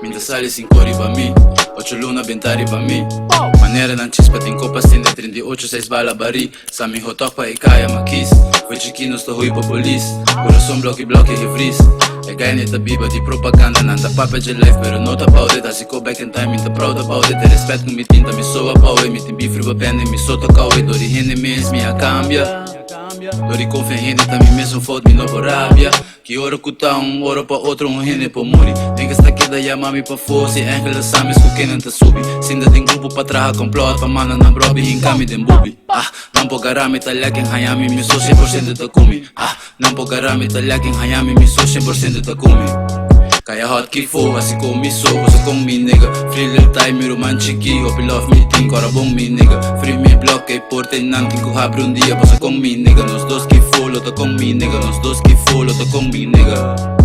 Minta sale 5 ori pa mi 8 luna 20 ari pa mi Maneira ng chispa ting copas tinde 38 6 bala bari Sa mi hotok pa ikaya makis Foi chiquinos to hui pa polis Coração bloque refris E ganha tabiba di propaganda Nanta papa de life pero not about it Asi go back in time minta proud about it Te respeto com mi tinta mi soa pau E mi timbi friba pende mi sota kau E dori hine mes mi a cambia Dori confia hine ta mi mesmo fout mi no por rabia Que ora kuta ora pa outro hine po muri Niggas ta kida ya mami pa fosi Enkele samis ku kenan ta subi Sinda ting grupo pa traha complot Pa mana na brobi hinkami den bubi Não po garami talyakin hayami mi so 100% ta kumi Não po garami talyakin hayami mi so 100% ta kumi Kaya hot que for, assim como me sou, você com me nigga Free little time, miro man chiqui, hope you love me, think, ora bom me nigga Free me block, e porte nanting, que abre dia, você com me nigga Nos dois que for, luta com me nigga Nos dois que for, luta com me nigga